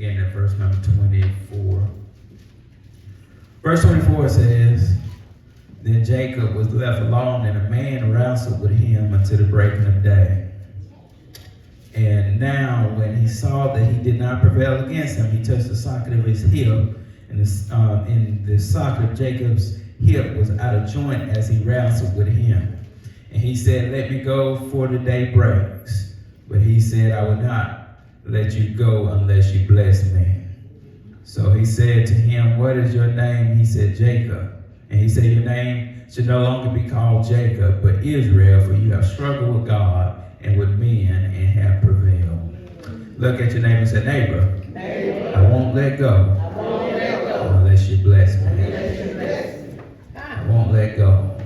beginning at verse number 24. Verse 24 says, Then Jacob was left alone, and a man wrestled with him until the breaking of day. And now, when he saw that he did not prevail against him, he touched the socket of his hip, and the socket of Jacob's hip was out of joint as he wrestled with him. And he said, Let me go, for the day breaks. But he said, I will not let you go unless you bless me. So he said to him, What is your name? He said, Jacob. And he said, Your name should no longer be called Jacob, but Israel, for you have struggled with God and with men and have prevailed. Look at your neighbor and say, Neighbor, I won't let go unless you bless me. I won't let go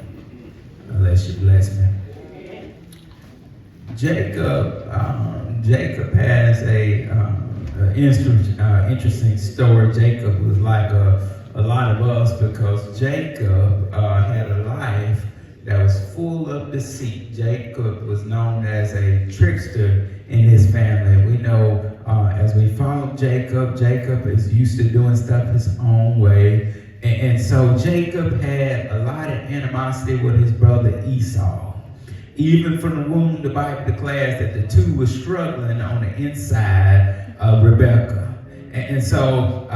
unless you bless me. Jacob has an interesting story. Jacob was like a lot of us, because Jacob had a life that was full of deceit. Jacob was known as a trickster in his family. We know as we follow Jacob, Jacob is used to doing stuff his own way. And so Jacob had a lot of animosity with his brother Esau. Even from the womb, the Bible declares that the two were struggling on the inside of Rebekah. And so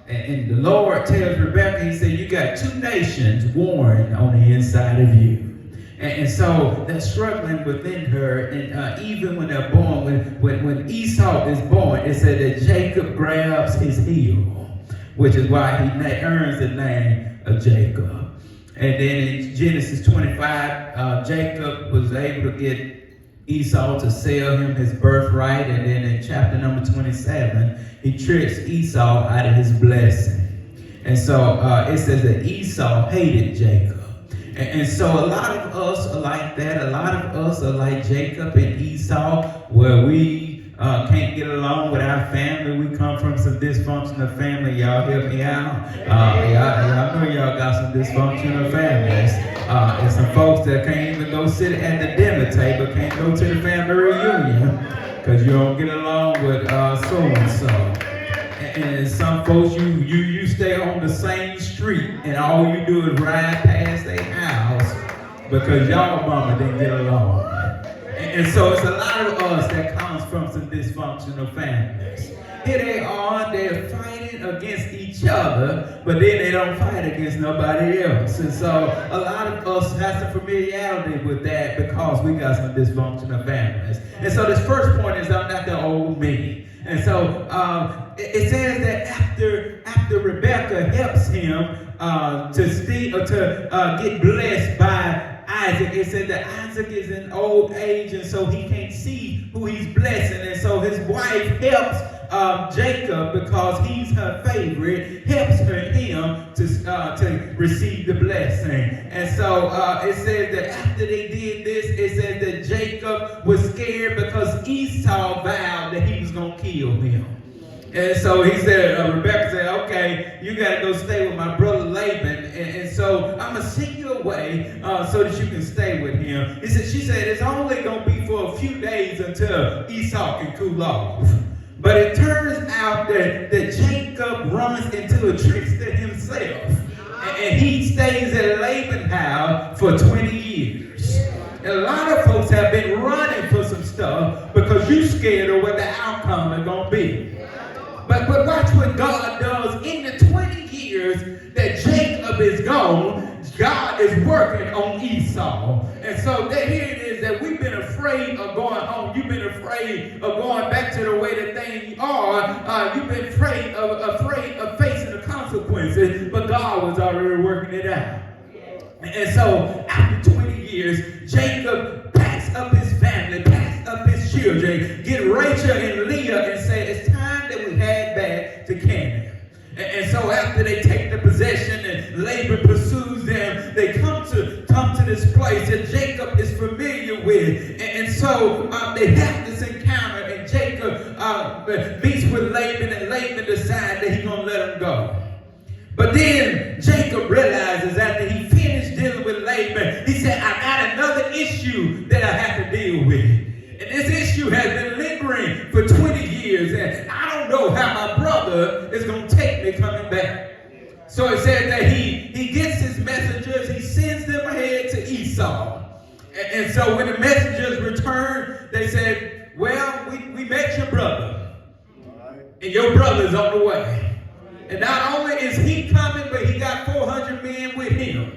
the Lord tells Rebekah, he said, you got two nations warring on the inside of you. And so they're struggling within her. And even when they're born, when Esau is born, it said that Jacob grabs his heel, which is why he earns the name of Jacob. And then in Genesis 25, Jacob was able to get Esau to sell him his birthright. And then in chapter number 27, he tricks Esau out of his blessing. And so it says that Esau hated Jacob. And so a lot of us are like that. A lot of us are like Jacob and Esau, where we can't get along with our family. We come from some dysfunctional family. Y'all help me out. Y'all know y'all got some dysfunctional families. And some folks that can't even go sit at the dinner table, can't go to the family reunion because you don't get along with so-and-so. And some folks, you stay on the same street and all you do is ride past their house because y'all mama didn't get along. And so it's a lot of us that comes from some dysfunctional families. Here they are, they're fighting against each other, but then they don't fight against nobody else. And so a lot of us have some familiarity with that because we got some dysfunctional families. And so this first point is, I'm not the old me. And so it says that after Rebekah helps him to get blessed by Isaac, it said that Isaac is in old age, and so he can't see who he's blessing. And so his wife helps Jacob, because he's her favorite, helps him to receive the blessing. And so it says that after they did this, it said that Jacob was scared because Esau vowed that he was going to kill him. And so he said, Rebekah said, okay, you got to go stay with my brother Laban. And so I'm going to send you away so that you can stay with him. She said, it's only going to be for a few days until Esau can cool off. But it turns out that Jacob runs into a trickster himself. And he stays at Laban's house for 20 years. And a lot of folks have been running for some stuff because you're scared of what the outcome is going to be. But watch what God does in the 20 years that Jacob is gone. God is working on Esau. And so here it is that we've been afraid of going home. You've been afraid of going back to the way that things are. You've been afraid of facing the consequences, but God was already working it out. And so after 20 years, Jacob packs up his family, packs up his children, get Rachel and Leah and say, it's time that we head back to Canaan. And so after they take the possession and Laban pursues them, they come to this place that Jacob is familiar with. And so they have this encounter, and Jacob meets with Laban, and Laban decides that he's going to let him go. But then Jacob realizes after he finished dealing with Laban, he said, I got another issue that I have to deal with. And this issue has been lingering for 20 years. And I don't know how my brother is going to take me coming back. So it said that he gets his messengers, he sends them ahead to Esau. And so when the messengers returned, they said, well, we met your brother. And your brother's on the way. And not only is he coming, but he got 400 men with him.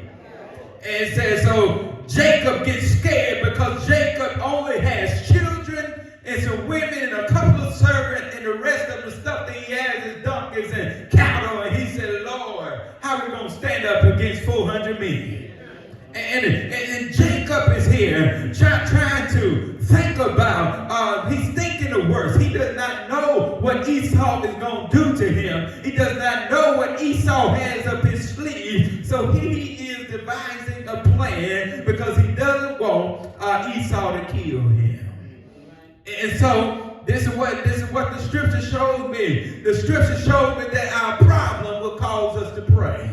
And it says, so Jacob gets scared because Jacob only has children and some women and a couple of servants, and the rest of the stuff that he has is donkeys and cattle. And he said, Lord, how are we going to stand up against 400 men? And Jacob is here trying to think about, he's thinking the worst. He does not know what Esau is going to do to him. He does not know what Esau has up his sleeve. So he is devising a plan because he doesn't want Esau to kill him. And so this is what the scripture shows me. The scripture shows me that our problem will cause us to pray.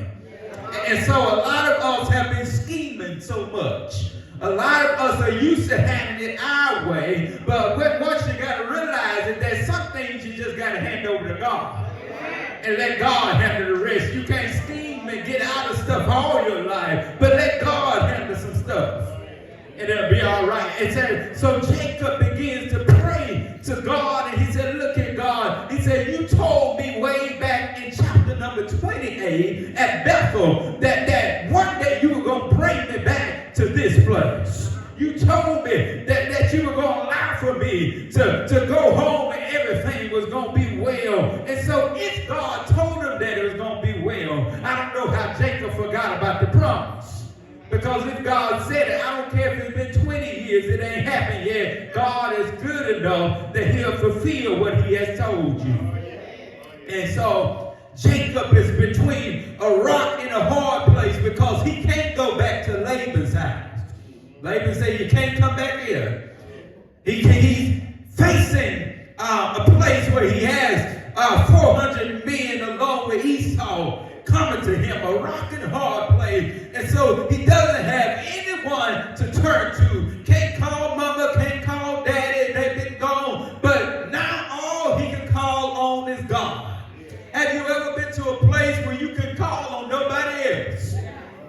And so a lot of us have been scheming so much. A lot of us are used to having it our way, but once you got to realize that there's some things you just got to hand over to God and let God handle the rest. You can't scheme and get out of stuff all your life, but let God handle some stuff. And it'll be all right. It said, so Jacob begins to pray to God, and he said, look at God. He said, you told me way back in chapter number 28 at Bethel that one day you were going to bring me back to this place. You told me that you were going to allow for me to go home and everything was going to be well. And so if God told him that it was going to be well, I don't know how Jacob forgot about the promise. Because if God said it, I don't care if it's been 20 years, it ain't happened yet. God is good enough that he'll fulfill what he has told you. And so Jacob is between a rock and a hard place because he can't go back to Laban's house. Laban said, you can't come back here. He's facing a place where he has 400 men along with Esau coming to him, a rock and hard place. And so he doesn't have anyone to turn to. Can't call mama, can't call daddy, they've been gone. But now all he can call on is God. Have you ever been to a place where you could call on nobody else?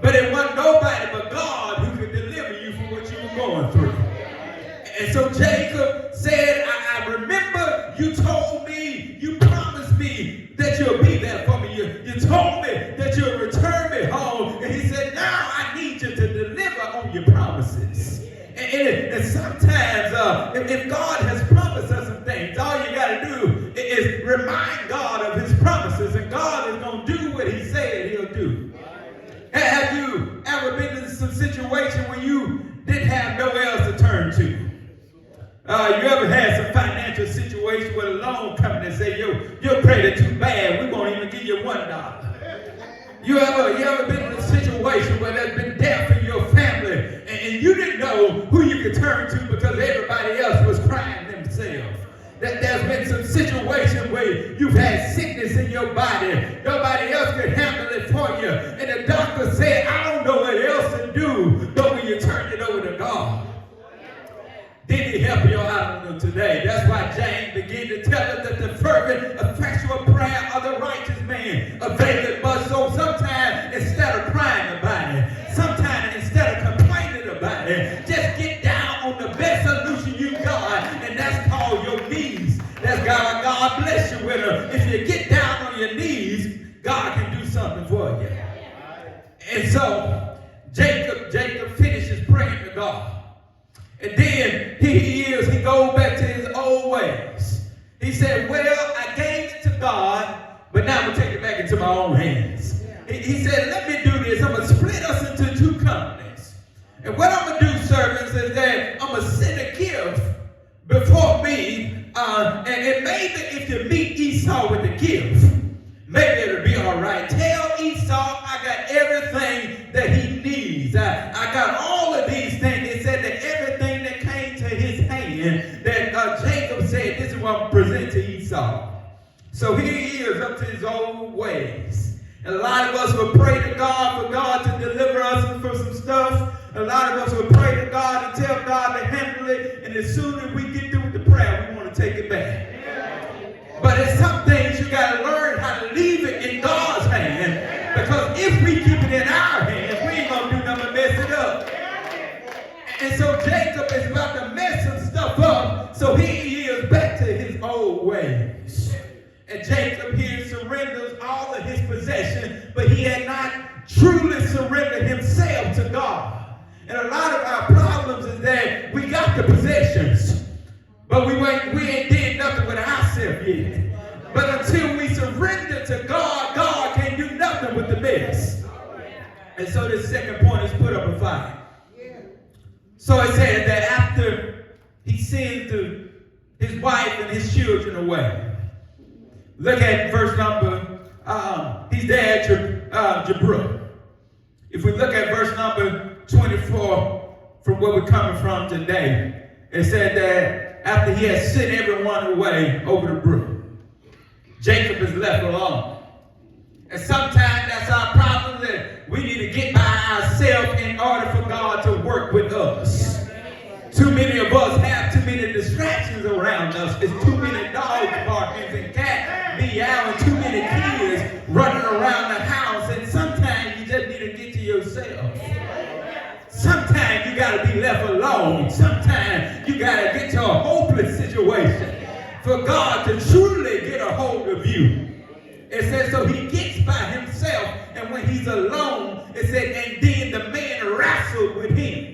But it wasn't nobody but God who could deliver you from what you were going through. And so Jacob said, I remember you told me, you promised me that you'll be there for me. You told me that you'll return me home. And he said, now I need you to deliver on your promises. And sometimes, if God has promised us some things, all you got to do is remind God of his promises. And God is going to do what he said he'll do. Have you ever been in some situation where you didn't have nowhere else to turn to? You ever had some financial situation where the loan company say, your credit too bad, we won't even give you $1. You ever been in a situation where there's been death in your family and you didn't know who you could turn to because everybody else was crying themselves? That there's been some situation where you've had sickness in your body. Nobody else could handle it for you. And the doctor said, I don't know what else to do, but when you turn it over to God, did he help you out on today? That's why James began to tell us that the fervent, effectual prayer of the righteous man availeth much. So sometimes instead of crying about it, sometimes instead of complaining about it, just get down on the best solution you got, and that's called your knees. That's God bless you with her. If you get down on your knees, God can do something for you. And so Jacob finishes praying to God. And then he goes back to his old ways. He said, well, I gave it to God, but now I'm going to take it back into my own hands. He said, let me do this. I'm going to split us into two companies. And what I'm going to do, servants, is that I'm going to send a gift before me. And maybe if you meet Esau with the gift, maybe it'll be all right. Tell Esau I got everything that he needs. I got all of these things. It said that everything that came to his hand, that Jacob said, this is what I'm presenting to Esau. So here he is up to his old ways. And a lot of us will pray to God for God to deliver us from some stuff. A lot of us will pray to God and tell God to handle it. And as soon as we get through with the prayer, we want to take it back. But it's some things you got to learn And Jacob here surrenders all of his possessions, but he had not truly surrendered himself to God. And a lot of our problems is that we got the possessions, but we ain't did nothing with ourselves yet. But until we surrender to God, God can't do nothing with the mess. And so this second point is put up a fight. So it said that after he sends his wife and his children away. Look at verse number, he's there at Jabril. If we look at verse number 24, from where we're coming from today, it said that after he had sent everyone away over the brook, Jacob is left alone. And sometimes that's our problem, that we need to get by ourselves in order for God to work with us. Too many of us have too many distractions around us. It's too many dogs barking and cats meowing, too many kids running around the house. And sometimes you just need to get to yourself. Sometimes you got to be left alone. Sometimes you got to get to a hopeless situation for God to truly get a hold of you. It says, so he gets by himself, and when he's alone, it said, and then the man wrestled with him.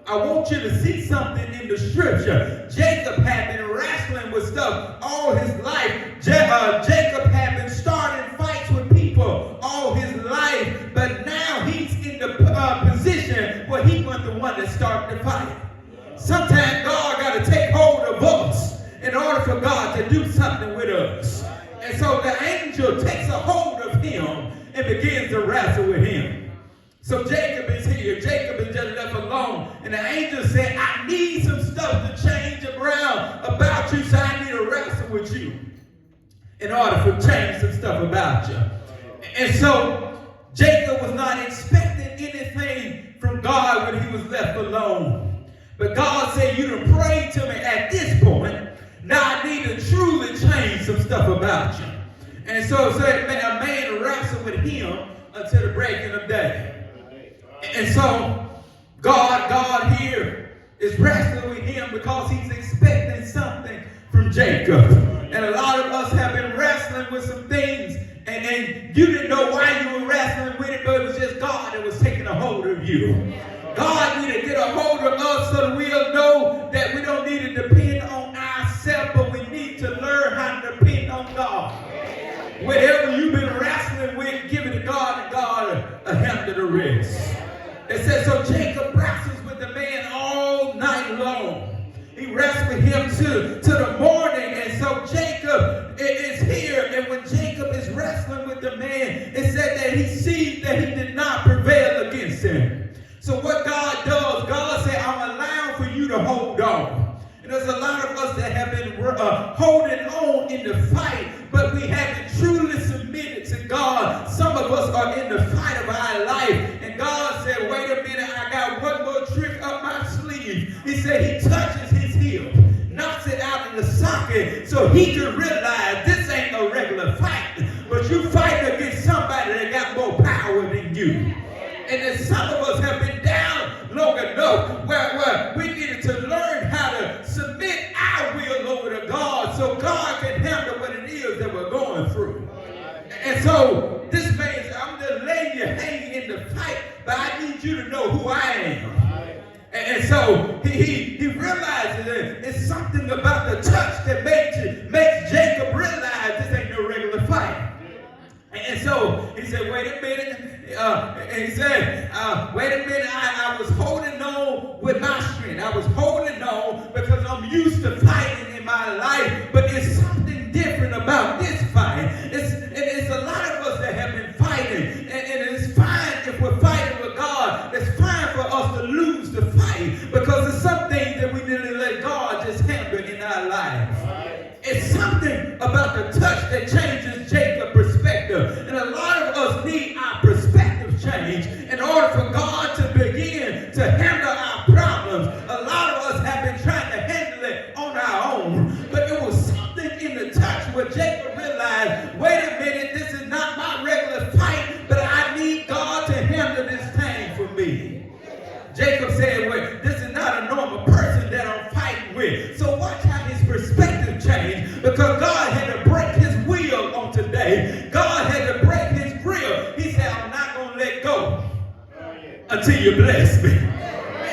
I want you to see something in the scripture. Jacob had been wrestling with stuff all his life. Jacob had been starting fights with people all his life, but now he's in the position where he was the one that started the fight. Sometimes God got to take hold of us in order for God to do something with us. And so the angel takes a hold of him and begins to wrestle with him. So Jacob is here. Jacob is just left alone. And the angel said, I need some stuff to change around about you, so I need to wrestle with you in order to change some stuff about you. And so Jacob was not expecting anything from God when he was left alone. But God said, you done prayed to me at this point. Now I need to truly change some stuff about you. And so a man wrestled with him until the breaking of day. And so God here is wrestling with him because he's expecting something from Jacob. And a lot of us have been wrestling with some things, and you didn't know why you were wrestling with it, but it was just God that was taking a hold of you. God needed to get a hold of us so that we'll know that we don't need to depend on ourselves, but we need to learn how to depend on God. Whatever you've been wrestling with, give it to God, and God will handle the rest. It says, so Jacob wrestles with the man all night long. He wrestles with him to the morning. And so Jacob is here. And when Jacob is wrestling with the man, it said that he sees that he did not prevail against him. So what God does, God said, I'm allowing for you to hold on. And there's a lot of us that have been holding on in the fight, but we haven't truly submitted to God. Some of us are in the fight of our life. And God said, wait a minute, I got one more trick up my sleeve. He said he touches his heel, knocks it out in the socket so he can realize this ain't no regular fight, but you fight against somebody that got more power than you. And then some of us have been down long enough where we needed to learn how to submit our will over to God so God can handle what it is that we're going through. And so this man said, I'm just letting you hang in the fight, but I need you to know who I am. And so he realizes that it's something about the touch that makes Jacob realize this ain't no regular fight. And so he said, wait a minute. And he said, wait a minute, I was holding on with my strength. I was holding on because I'm used to fighting in my life. But it's something different about this fight. It's a lot of us that have been fighting. And it's fine if we're fighting with God. It's fine for us to lose the fight. Because there's some things that we need to let God just handle in our lives. It's something about the touch that changes Jacob's perspective. And a lot of us need our perspective change in order for God to begin to handle our problems. A lot of us have been trying to handle it on our own. But it was something in the touch where Jacob today, God had to break his grip. He said, I'm not going to let go until you bless me.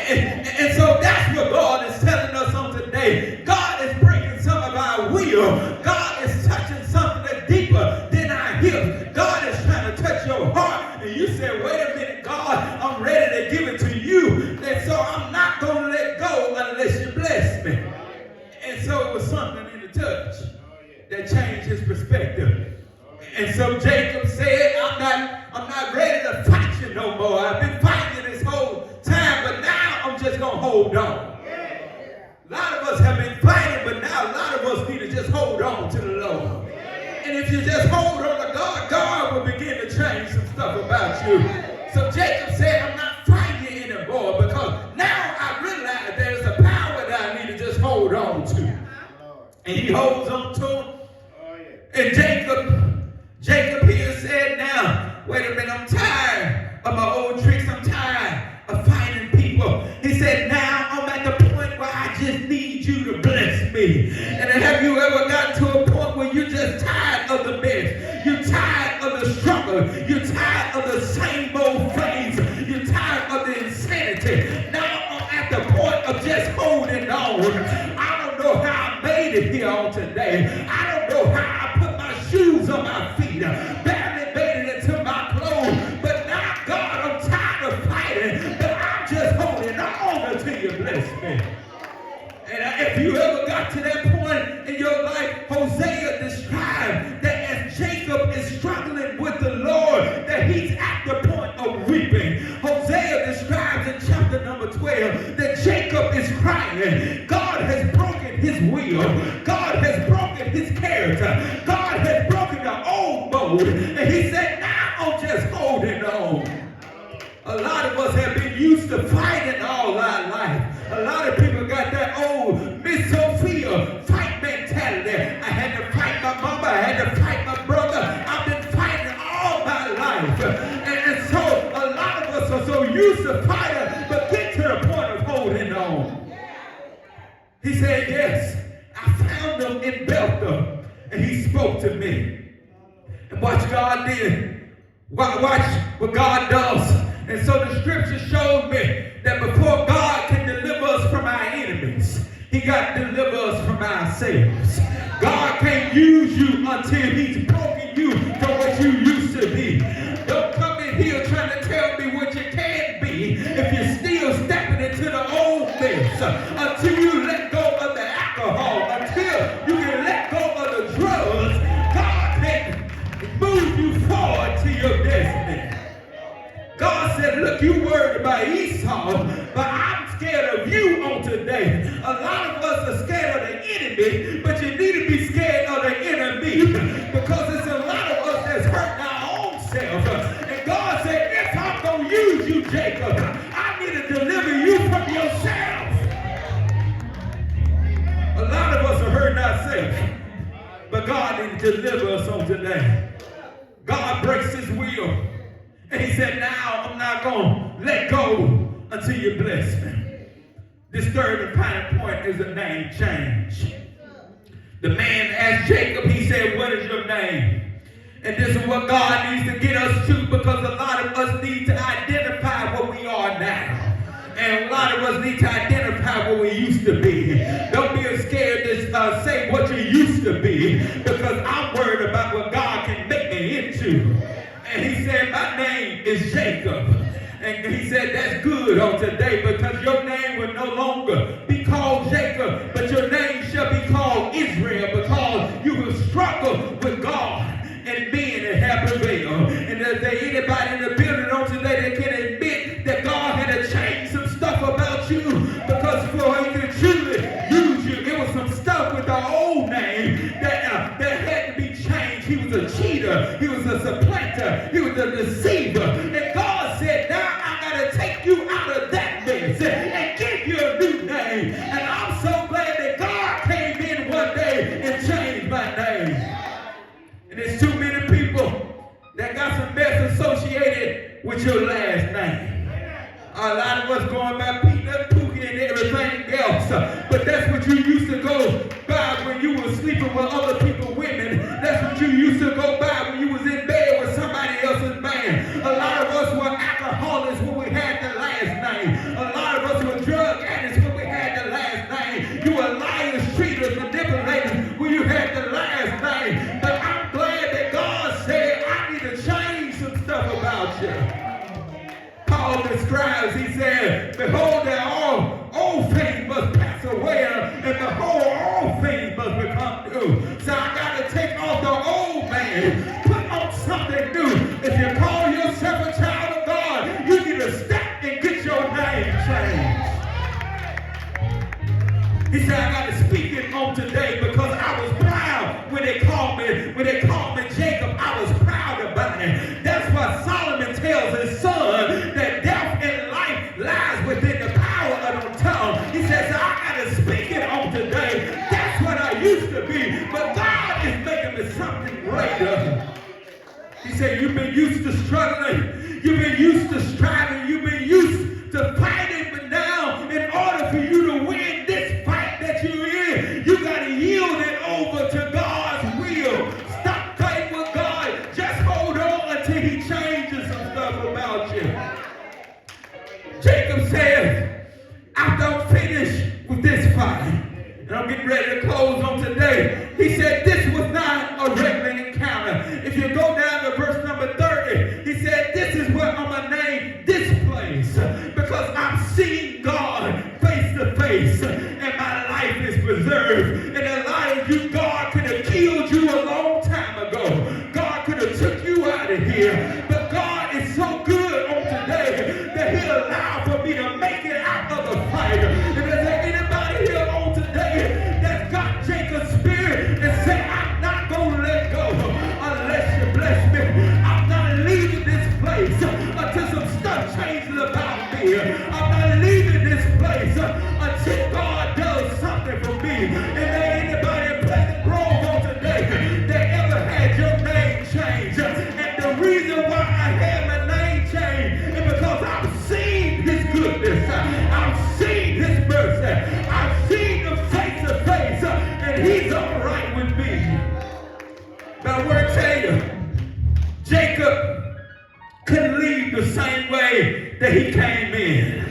And so that's what God is telling us on today. God is breaking some of our will. God is touching something that's deeper than our hips. God is trying to touch your heart. And you say, wait a minute, God, I'm ready to give it to you. And so I'm not going to let go unless you bless me. And so it was something in the touch that changed his perspective. And so Jacob said, I'm not ready to fight you no more. I've been fighting this whole time, but now I'm just going to hold on. A lot of us have been fighting, but now a lot of us need to just hold on to the Lord. And if you just hold on to God, God will begin to change some stuff about you. So Jacob said, I'm not fighting you anymore, because now I realize there's a power that I need to just hold on to. And he holds on to him. And Jacob here said, now, wait a minute, I'm tired of my old tricks. I'm tired of fighting people. He said, now I'm at the point where I just need you to bless me. And have you ever got to a point where you're just tired of the mess? You're tired of the struggle. You're tired of the same old things. You're tired of the insanity. Now I'm at the point of just holding on. I don't know how I made it here on today. I don't know how I put my shoes on my feet. Barely made it into my clothes. But now, God, I'm tired of fighting. But I'm just holding on until you bless me. And if you ever got to that point in your life, Hosea described that as Jacob is struggling with the Lord, that he's at the point of weeping. Hosea describes in chapter number 12 that Jacob is crying. God has broken his will. God has broken his character. God has broken the old mold. And he said, now I'm just holding on. A lot of us have been used to fighting all our life. A lot of people got that old Miss Sophia fight mentality. I had to fight my mama. I had to fight my brother. I've been fighting all my life. And so a lot of us are so used to fighting, but get to the point of holding on. He said, yes, I found him in Bethel, and he spoke to me. And watch God did. Watch what God does. And so the scripture showed me that before God can deliver us from our enemies, he got to deliver us from ourselves. God can't use you until he's broken you from what you used to be. Don't come in here trying to tell me what you can't be if you're still stepping into the old mess. Until you let go of the alcohol, until you can let go of the drugs, God can move you forward to your destiny. God said, look, you worried about Esau, but I'm scared of you on today. A lot of us are scared of the enemy, but you need to be scared of the enemy, because it's a lot of us that's hurting our own self. And God said, if I'm going to use you, Jacob, I need to deliver you from yourself. A lot of us are hurting ourselves, but God needs to deliver us on today. God breaks his will. And he said, now I'm not going to let go until you bless me. This third and final point is a name change. The man asked Jacob, he said, what is your name? And this is what God needs to get us to, because a lot of us need to identify what we are now. And a lot of us need to identify what we used to be. Don't be scared to say what you used to be, because I'm worried about what God can make me into. And he said, my name is Jacob. And he said, that's good on today, because your name will no longer be called Jacob, but your name shall be called Israel, because you will struggle with God and men and have prevailed. And is there anybody in the building on today that can admit that God had to change some stuff about you, because for him to truly use you, it was some stuff with the old name that had to be changed. He was a cheater. He was a supplanter. He was a deceiver. And God said, now I got to take you out of that mess and give you a new name. And I'm so glad that God came in one day and changed my name. And there's too many people that got some mess associated with your last name. A lot of us going by Peanut, Pookie, and everything else. But that's what you used to go by when you were sleeping with other people's women. That's what you used to go by describes, he said, behold, that all things must pass away, and behold, all things must become new. So I got to take off the old man, put on something new. If you call yourself a child of God, you need to step and get your name changed. He said, I got to speak it on today because I was proud when they called me Jacob. I was proud about it. That's why Solomon tells his son that death and life lies within the power of the tongue. He says, so I got to speak it on today. That's what I used to be, but God is making me something greater. He said, you've been used to struggling. You've been used to striving. You've been used to fighting, but now in order for you to win this fight that you're in, you got to yield it over to God's will. Stop fighting with God. Just hold on until he changes some stuff about you. Jacob said, after I'm finished with this fight, and I'm getting ready to close on today, he said this was not a regular encounter. If you go down to verse number 30, he said this is what I'm going to name this place, because I've seen God face to face and my life is preserved. And a lot of you, God could have killed you a long time ago. God could have took you out of here. But God is so good on today that he allowed for me to make it out of the fire. And is there anybody here on today that's got Jacob's spirit and say, I'm not going to let go unless you bless me. I'm not leaving this place until some stuff changes about me. I'm not leaving this place until God does something for me. And there anybody in Pleasant Grove on today that ever had your name changed? And the reason why I had my name changed is because I've seen his goodness. I've seen his mercy. I've seen him face to face. And he's all right with me. But I want to tell you, Jacob couldn't leave the same way that he came in.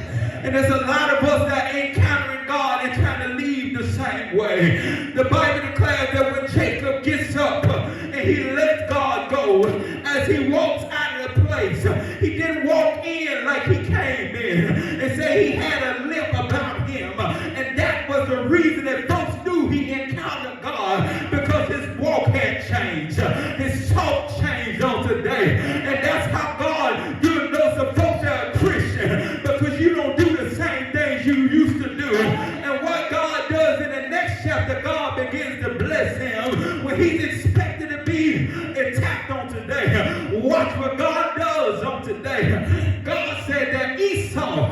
And there's a lot of us that ain't encountering God and trying to leave the same way. The Bible declares that when Jacob gets up and he lets God go, as he walks out of the place, he didn't walk in like he came in and say he had a limp about him. And that was the reason that folks knew he encountered God, because his walk had changed. His talk changed on today. And that's how God, you know some folks that are Christian because you don't do the same things you used to do. And what God does in the next chapter, God begins to bless him when he's expected to be intact on today. Watch what God does on today. God said that Esau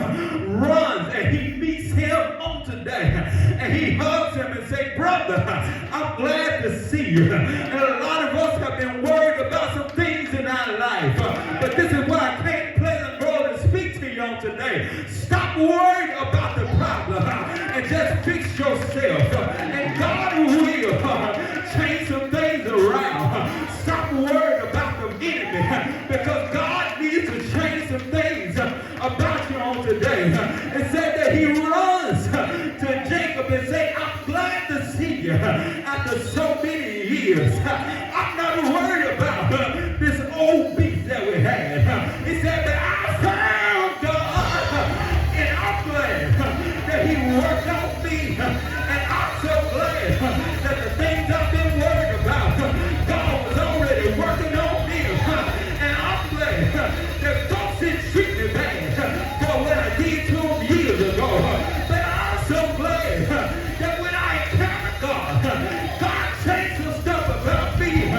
runs and he meets him on today. And he hugs him and says, brother, I'm glad to see you. And a lot of us have been worried about some things in our life. But this is why I can't Pleasant Grove and speak to you on today. Stop worrying about the problem and just fix yourself. And God will change some things around. Stop worrying about the enemy, because God needs to change some things about you on today. It said that he runs to Jacob and say, I'm glad to see you after so many years. I'm not worried about this old beef that we had. He said that I found God, and I'm glad that he worked on me. And I'm so glad that the things I've been worried about, God was already working on them. And I'm glad that folks didn't treat me bad for what I did to them years ago. But I'm so glad that when I encountered God, God changed some stuff about me.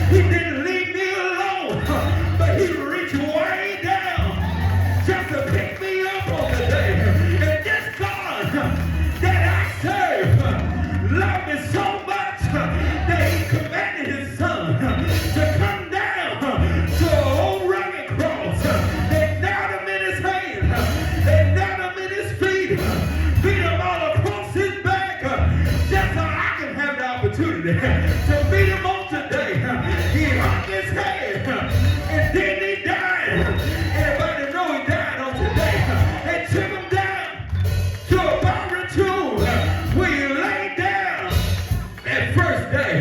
He didn't leave me alone, but he reached way down just to pick me up on the day. And this God that I serve loved me so much that he commanded his son to come down to an old rugged cross. They nailed him in his hands, they nailed him in his feet, beat him all across his back, just so I can have the opportunity to beat him on today. He hung his head and then he died. Everybody know he died on today. They took him down to a borrowed tomb where he laid down that first day.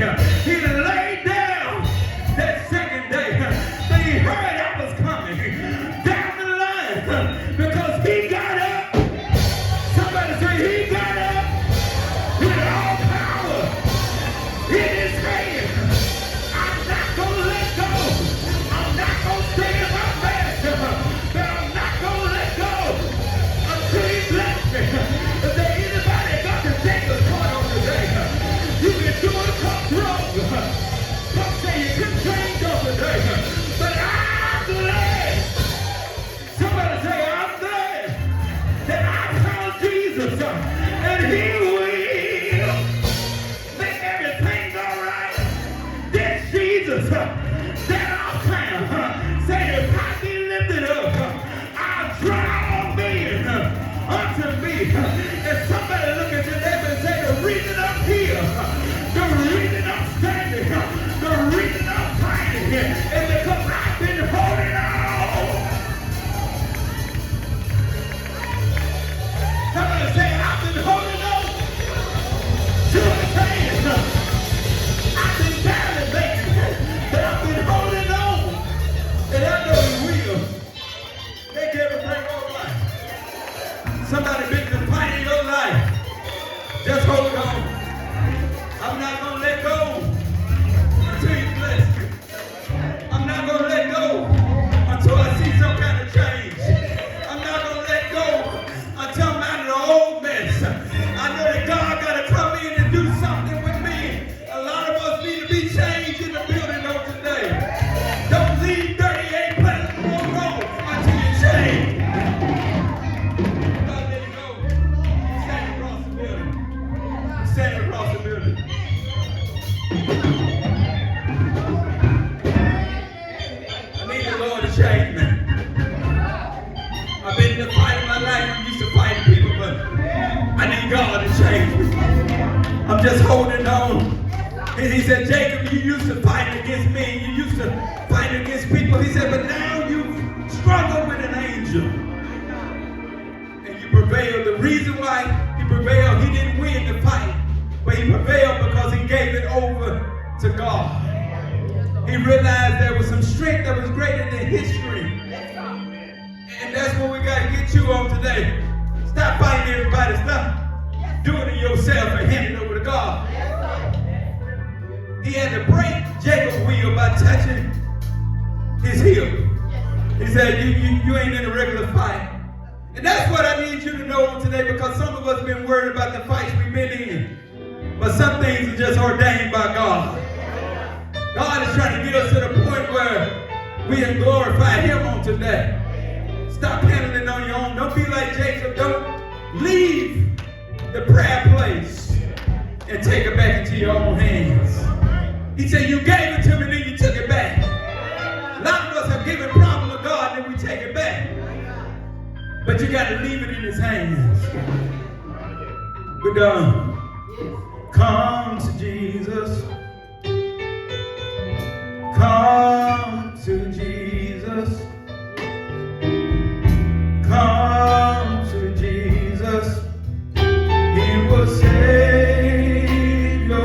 He laid down that second day. Then he heard I was coming down the line because he got up. Somebody say he got up with all power in his hand. I'm not gonna let go. I'm not gonna stay in my bed, but I'm not gonna let go until he bless me. Is there anybody got to take the part on today? You can do it, come wrong. Some say you can change on today, but I'm glad. Somebody say I'm glad that I found Jesus, and he will make everything all right. This Jesus that I found said if I be lifted up, I'll draw all men unto me. And somebody look at your neighbor and say the reason I'm here, the reason I'm standing, the reason I'm fighting here is because I've been holding on. Somebody say I've been holding on to his hand. I've been barely making it, but I've been holding on. And I know he will make everything all right. Somebody been in the fight in your life. Just hold on. I'm not going to let go until he bless you. I'm not going to let go until I see some kind of change. I'm not going to let go until I'm out of the old mess. I know that God got to come in and do something with me. A lot of us need to be changed in the building on today. Don't leave 38 places more wrong until you change. God, let it go. Stand across the building. Stand across the building. I need the Lord to change me. I've been in the fight of my life. I'm used to fighting people, but I need God to change me. I'm just holding on. And he said, Jacob, you used to fight against me. You used to fight against people. He said, but now you struggle with an angel. And you prevailed. The reason why he prevailed, he didn't win the fight, but he prevailed because he gave it over to God. He realized there was some strength that was greater than his strength. And that's what we got to get you on today. Stop fighting everybody. Stop doing it yourself and hand it over to God. He had to break Jacob's will by touching his heel. He said, you ain't in a regular fight. And that's what I need you to know on today, because some of us have been worried about the fights we've been in. But some things are just ordained by God. God is trying to get us to the point where we can glorify him on today. Stop handling on your own. Don't be like Jacob. Don't leave the prayer place and take it back into your own hands. He said, you gave it to me, then you took it back. A lot of us have given problem to God, then we take it back. But you got to leave it in his hands. We're done. Come to Jesus. Come